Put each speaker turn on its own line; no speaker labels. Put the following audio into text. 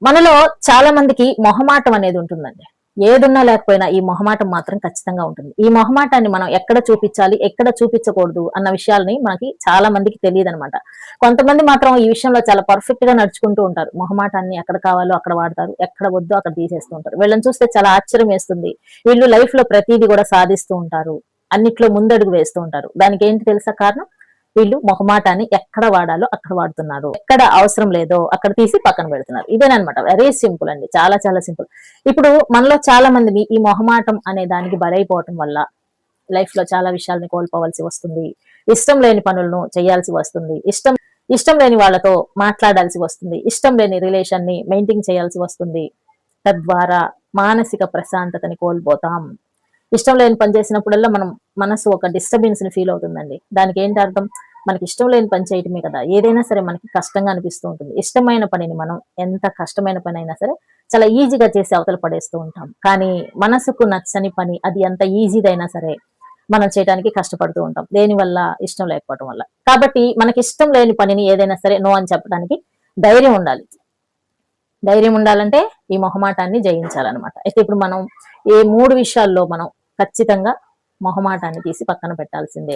మనలో చాలా మందికి మొహమాటం అనేది ఉంటుందండి. ఏదున్నా లేకపోయినా ఈ మొహమాటం మాత్రం ఖచ్చితంగా ఉంటుంది. ఈ మొహమాటాన్ని మనం ఎక్కడ చూపించాలి, ఎక్కడ చూపించకూడదు అన్న విషయాల్ని మనకి చాలా మందికి తెలీదనమాట. కొంతమంది మాత్రం ఈ విషయంలో చాలా పర్ఫెక్ట్‌గా నడుచుకుంటూ ఉంటారు. మొహమాటాన్ని ఎక్కడ కావాలో అక్కడ వాడతారు. ఎక్కడ వద్దో అక్కడ తీసేస్తూ ఉంటారు. వీళ్ళని చూస్తే చాలా ఆశ్చర్యం వేస్తుంది. వీళ్ళు లైఫ్‌లో ప్రతీది కూడా సాధిస్తూ ఉంటారు. అన్నిట్లో ముందడుగు వేస్తూ ఉంటారు. దానికేంటి తెలుసా కారణం? వీళ్ళు మొహమాటాన్ని ఎక్కడ వాడాలో అక్కడ వాడుతున్నారు. ఎక్కడ అవసరం లేదో అక్కడ తీసి పక్కన పెడుతున్నారు. ఇదేనమాట. వెరీ సింపుల్ అండి. చాలా చాలా సింపుల్. ఇప్పుడు మనలో చాలా మందిని ఈ మొహమాటం అనే దానికి బలైపోవటం వల్ల లైఫ్ లో చాలా విషయాల్ని కోల్పోవలసి వస్తుంది. ఇష్టం లేని పనులను చేయాల్సి వస్తుంది. ఇష్టం లేని వాళ్ళతో మాట్లాడాల్సి వస్తుంది. ఇష్టం లేని రిలేషన్ ని మెయింటైన్ చేయాల్సి వస్తుంది. తద్వారా మానసిక ప్రశాంతతని కోల్పోతాం. ఇష్టం లేని పని చేసినప్పుడల్లా మనం మనసు ఒక డిస్టర్బెన్స్ ని ఫీల్ అవుతుందండి. దానికి ఏంటి అర్థం? మనకి ఇష్టం లేని పని చేయటమే కదా. ఏదైనా సరే మనకి కష్టంగా అనిపిస్తూ ఉంటుంది. ఇష్టమైన పనిని మనం ఎంత కష్టమైన పని అయినా సరే చాలా ఈజీగా చేసి అవతల పడేస్తూ ఉంటాం. కానీ మనసుకు నచ్చని పని అది ఎంత ఈజీదైనా సరే మనం చేయడానికి కష్టపడుతూ ఉంటాం. దేనివల్ల? ఇష్టం లేకపోవడం వల్ల. కాబట్టి మనకి ఇష్టం లేని పనిని ఏదైనా సరే నో అని చెప్పడానికి ధైర్యం ఉండాలి. ధైర్యం ఉండాలంటే ఈ మొహమాటాన్ని జయించాలన్నమాట. అయితే ఇప్పుడు మనం ఏ 3 విషయాల్లో మనం ఖచ్చితంగా మొహమాటాన్ని తీసి పక్కన పెట్టాల్సిందే.